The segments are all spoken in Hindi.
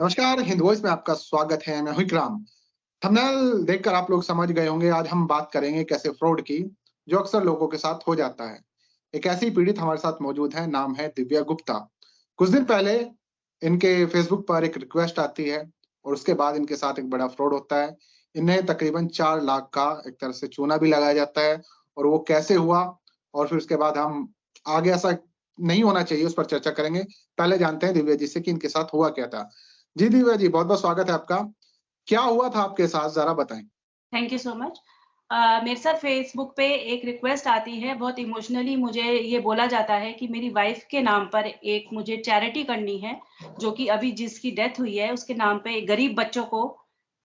नमस्कार, हिंद वॉइस में आपका स्वागत है। मैं हूं इकराम। थंबनेल देखकर आप लोग समझ गए होंगे, आज हम बात करेंगे कैसे फ्रॉड की, जो अक्सर लोगों के साथ हो जाता है। एक ऐसी पीड़ित हमारे साथ मौजूद है, नाम है दिव्या गुप्ता। कुछ दिन पहले इनके फेसबुक पर एक रिक्वेस्ट आती है और उसके बाद इनके साथ एक बड़ा फ्रॉड होता है। इन्हें तकरीबन 4 लाख का एक तरह से चूना भी लगाया जाता है और वो कैसे हुआ और फिर उसके बाद हम आगे ऐसा नहीं होना चाहिए उस पर चर्चा करेंगे। पहले जानते हैं दिव्या जी से कि इनके साथ हुआ क्या था। जी दिव्या जी, बहुत-बहुत स्वागत है आपका। क्या हुआ था आपके साथ ज़रा बताएँ? Thank you so much. मेरे साथ फेसबुक पे एक रिक्वेस्ट आती है, बहुत इमोशनली मुझे ये बोला जाता है कि मेरी वाइफ के नाम पर एक मुझे चैरिटी करनी है, जो कि अभी जिसकी डेथ हुई है उसके नाम पे गरीब बच्चों को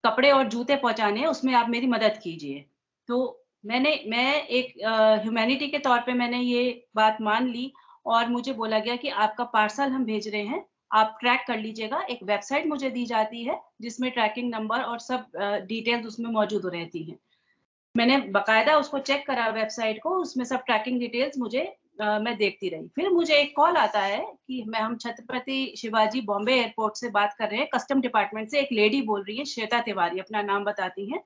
कपड़े और जूते पहुँचाने हैं, उसमें आप मेरी मदद कीजिए। तो मैं एक ह्यूमैनिटी के तौर पे मैंने ये बात मान ली और मुझे बोला गया कि आपका पार्सल हम भेज रहे हैं, आप ट्रैक कर लीजिएगा। एक वेबसाइट मुझे दी जाती है, जिसमें ट्रैकिंग नंबर और सब डिटेल्स उसमें मौजूद रहती हैं। मैंने बाकायदा उसको चेक करा वेबसाइट को, उसमें सब ट्रैकिंग डिटेल्स मुझे मैं देखती रही। फिर मुझे एक कॉल आता है कि हम छत्रपति शिवाजी बॉम्बे एयरपोर्ट से बात कर रहे हैं, कस्टम डिपार्टमेंट से एक लेडी बोल रही है, श्वेता तिवारी अपना नाम बताती हैं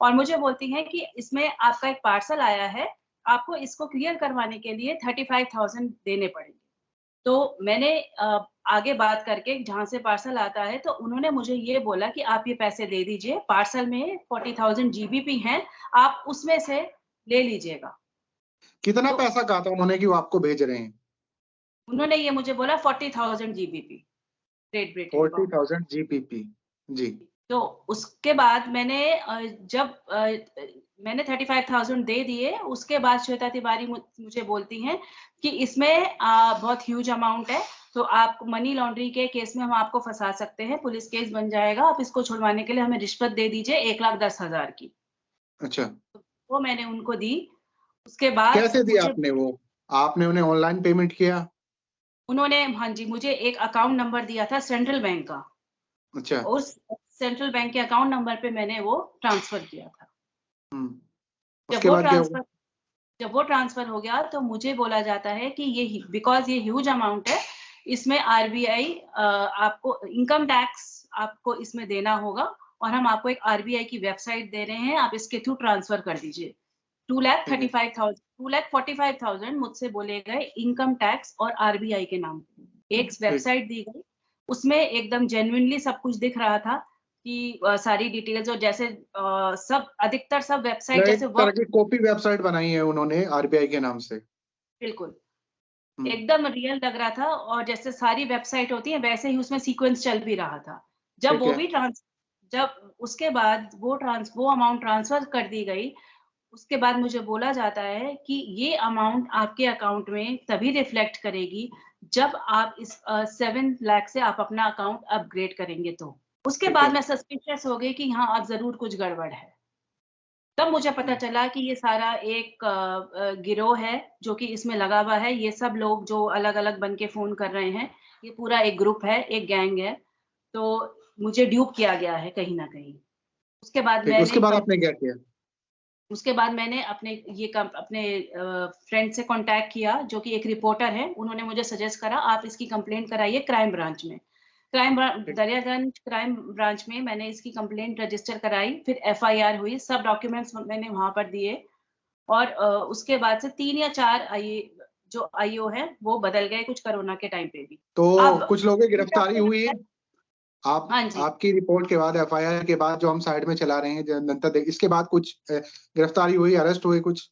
और मुझे बोलती हैं कि इसमें आपका एक पार्सल आया है, आपको इसको क्लियर करवाने के लिए 35,000 देने पड़ेंगे। तो मैंने आगे बात करके जहाँ से पार्सल आता है तो उन्होंने मुझे ये बोला कि आप ये पैसे दे दीजिए, पार्सल में 40,000 जीबीपी हैं, आप उसमें से ले लीजिएगा। कितना तो पैसा कहा था उन्होंने कि वो आपको भेज रहे हैं? उन्होंने ये मुझे बोला 40,000 GBP, Great Britain pound. 40,000 GBP. जी, तो उसके बाद मैंने 35,000 दे दिए, उसके बाद श्वेता तिवारी मुझे बोलती हैं कि इसमें बहुत ह्यूज अमाउंट है, तो आप मनी लॉन्ड्रिंग के केस में हम आपको फँसा सकते हैं, पुलिस केस बन जाएगा, आप इसको छुड़वाने के लिए हमें रिश्वत दे दीजिए 1,10,000 की। अच्छा। वो मैंने उनको दी, उसके बाद कैसे दिया मुझे आपने वो? आपने उन्हें ऑनलाइन पेमेंट किया? उन्होंने हाँ जी, मुझे एक अकाउंट नंबर दिया था सेंट्रल बैंक का, अच्छा। उस सेंट्रल बैंक के अकाउंट नंबर पे मैंने वो ट्रांसफ़र किया था। हुँ। जब उसके वो बाद क्या हुआ? ट्रांसफ़र जब वो ट्रांसफर हो गया तो मुझे बोला जाता है कि बिकॉज़ ये ह्यूज अमाउंट है, इसमें आरबीआई आपको इनकम टैक्स आपको इसमें देना होगा और हम आपको एक आरबीआई की वेबसाइट दे रहे हैं, आप इसके थ्रू ट्रांसफर कर दीजिए। ठीक है। 2,45,000 मुझसे बोले गए इनकम टैक्स और आरबीआई के नाम पे। एक ठीक। वेबसाइट दी गई, उसमें एकदम जेन्युइनली सब कुछ दिख रहा था कि सारी डिटेल्स और जैसे सब अधिकतर सब वेबसाइट मतलब एक जैसे तरह वर्क की कॉपी वेबसाइट बनाई है उन्होंने आरबीआई के नाम से। बिल्कुल। हुँ, एकदम रियल लग रहा था और जैसे सारी वेबसाइट होती है वैसे ही उसमें सीक्वेंस चल भी रहा था। जब ठीक वो है। भी ट्रांस जब उसके बाद वो अमाउंट ट्रांसफर कर दी गई, उसके बाद मुझे बोला जाता है कि ये अमाउंट आपके अकाउंट में तभी रिफ्लेक्ट करेगी जब आप इस 7 लाख से आप अपना अकाउंट अपग्रेड करेंगे तो। उसके ठीक बाद है। मैं सस्पिशियस हो गई कि हाँ, अब ज़रूर कुछ गड़बड़ है। तब मुझे पता हुँ, चला कि ये सारा एक गिरोह है जो कि इसमें लगा हुआ है। ये सब लोग जो अलग-अलग बन के फ़ोन कर रहे हैं, ये पूरा एक ग्रुप है, एक गैंग है। तो मुझे ड्यूप किया गया है कहीं न कहीं। उसके बाद ठीक है। उसके मैंने बाद कम आपने क्या किया? उसके बाद मैंने अपने फ्रेंड से कॉन्टैक्ट किया जो कि एक रिपोर्टर है। उन्होंने मुझे सजेस्ट करा आप इसकी कंप्लेंट कराइए क्राइम ब्रांच में। ठीक। दरियागंज क्राइम ब्रांच में मैंने इसकी कंप्लेंट रजिस्टर कराई, फिर एफआईआर हुई, सब डॉक्यूमेंट्स मैंने वहाँ पर दिए और उसके बाद से 3 या 4 जो आईओ हैं, वो बदल गए कुछ कोरोना के टाइम पे भी। तो अब कुछ लोगों की मुझे गिरफ्तारी ऐसा हुई लगता है? है आप हाँ जी। आपकी रिपोर्ट के बाद एफआईआर के बाद जो हम साइड में चला रहे हैं जनता दे इसके बाद कुछ गिरफ्तारी हुई, अरेस्ट हुए कुछ?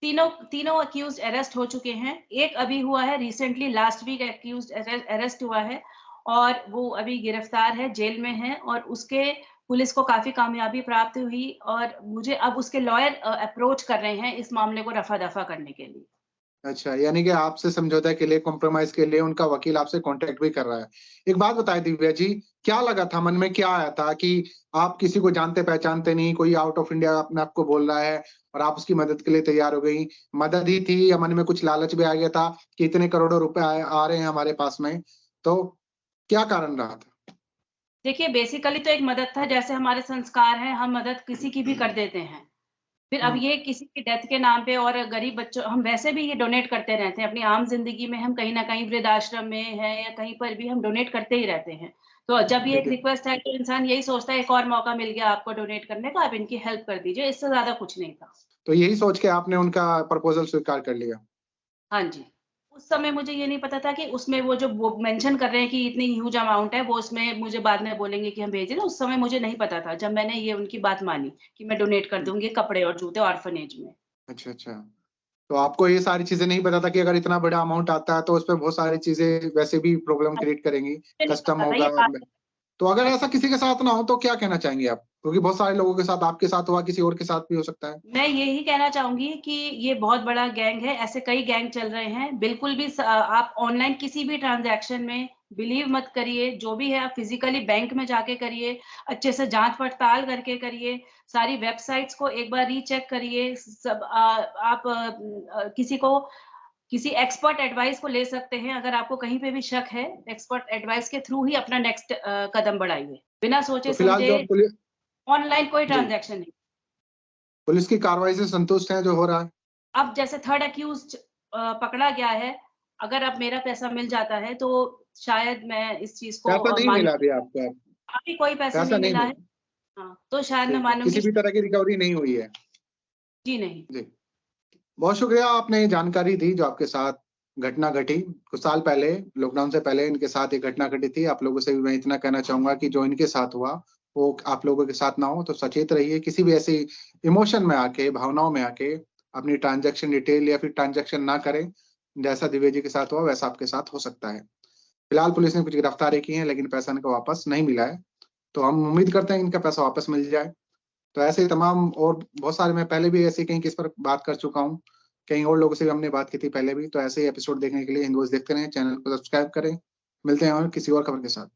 तीनों तीनों अक्यूज़्ड अरेस्ट हो चुके हैं। एक अभी हुआ है recently last week accused arrest हुआ है और वो अभी गिरफ्तार है, जेल में है और उसके पुलिस को काफ़ी कामयाबी प्राप्त हुई और मुझे अब उसके लॉयर अप्रोच कर रहे हैं इस मामले को रफ़ा-दफ़ा करने के लिए। अच्छा, यानी कि आपसे समझौता के लिए, कॉम्प्रोमाइज़ के लिए उनका वकील आपसे कॉन्टैक्ट भी कर रहा है। एक बात बताएँ दिव्या जी, क्या लगा था, मन में क्या आया था कि आप किसी को जानते-पहचानते नहीं, कोई आउट ऑफ इंडिया अपने आप को बोल रहा है और आप उसकी मदद के लिए तैयार हो गई। मदद ही थी या मन में कुछ लालच भी आ गया था कि इतने करोड़ों रुपए आ रहे हैं हमारे पास में, तो क्या कारण रहा था? देखिए बेसिकली तो एक मदद था जैसे हमारे संस्कार हैं, हम मदद किसी की भी कर देते हैं। फिर अब हुँ, ये किसी की डेथ के नाम पे और गरीब बच्चों हम वैसे भी ये डोनेट करते रहते हैं, अपनी आम ज़िंदगी में हम कहीं न कहीं वृद्धाश्रम में हैं या कहीं पर भी हम डोनेट करते ही रहते हैं। तो जब ये ठीक एक है। रिक्वेस्ट है तो इंसान यही सोचता है एक और मौका मिल गया आपको डोनेट करने का, आप इनकी हेल्प कर दीजिए, इससे ज़्यादा कुछ नहीं था। तो यही सोच के आपने उनका प्रपोज़ल स्वीकार कर लिया। हाँ जी। उस समय मुझे ये नहीं पता था कि उसमें वो मेंशन कर रहे हैं कि इतनी ह्यूज अमाउंट है, वो उसमें मुझे बाद में बोलेंगे कि हम भेज रहे हैं, उस समय मुझे नहीं पता था, जब मैंने ये उनकी बात मानी कि मैं डोनेट कर हुँ। दूँगी कपड़े और जूते ऑर्फनेज में। अच्छा, अच्छा। तो आपको ये सारी चीज़ें नहीं पता था कि अगर इतना बड़ा अमाउंट आता है तो उसपे बहुत सारी चीज़ें वैसे भी प्रॉब्लम क्रिएट करेंगी, मुझे नहीं कस्टम पता था होगा। ये बात। तो अगर ऐसा किसी के साथ ना हो तो क्या कहना चाहेंगे आप? क्योंकि बहुत सारे लोगों के साथ आपके साथ हुआ, किसी और के साथ भी हो सकता है। मैं यही कहना चाहूँगी कि ये बहुत बड़ा गैंग है, ऐसे कई गैंग चल रहे हैं। बिल्कुल भी आप ऑनलाइन किसी भी ट्रांज़ैक्शन में बिलीव मत करिए, जो भी है आप फिज़िकली बैंक में जाके करिए, अच्छे से जाँच-पड़ताल करके करिए, सारी वेबसाइट्स को एक बार रीचेक करिए। आप किसी एक्सपर्ट एडवाइस को ले सकते हैं, अगर आपको कहीं पे भी शक है, एक्सपर्ट एडवाइस के थ्रू ही अपना नेक्स्ट कदम बढ़ाइए। बिना तो फिलहाल सोचे-समझे जो ऑनलाइन कोई जी, ट्रांज़ैक्शन नहीं। पुलिस की कार्रवाई से संतुष्ट हैं जो हो रहा है? अब जैसे थर्ड एक्यूज़्ड पकड़ा गया है, अगर अब मेरा पैसा मिल जाता है, तो शायद मैं इस चीज़ को पैसा नहीं मिला मानूँगी। अभी आपको? अभी कोई पैसा पैसा नहीं नहीं मिला है। मिला। हाँ, तो शायद मैं ठीक है, मानूँगी। किसी भी तरह की रिकवरी नहीं हुई है। जी नहीं। जी। बहुत शुक्रिया, आपने ये जानकारी दी जो आपके साथ घटना घटी। कुछ साल पहले, लॉकडाउन से पहले इनके साथ एक घटना घटी थी। आप लोगों से भी मैं इतना कहना चाहूँगा कि जो इनके साथ हुआ, वो आप लोगों के साथ ना हो, तो सचेत रहिए। किसी भी ऐसी इमोशन में आके, भावनाओं में आके अपनी ट्रांज़ैक्शन डिटेल या फिर ट्रांज़ैक्शन ना करें। जैसा दिव्या जी के साथ हुआ, वैसा आपके साथ हो सकता है। फिलहाल पुलिस ने कुछ गिरफ्तारी की है, लेकिन पैसा इनको वापस नहीं मिला है। तो हम उम्मीद करते हैं इनका पैसा वापस मिल जाए। तो ऐसे ही तमाम और बहुत सारे मैं पहले भी ऐसे कहीं किस पर बात कर चुका हूँ। कई और लोगों से भी हमने बात की थी पहले भी। तो ऐसे ही एपिसोड देखने के लिए हिंदुइज़्म देखते रहें, चैनल को सब्सक्राइब करें। मिलते हैं और किसी और खबर के साथ।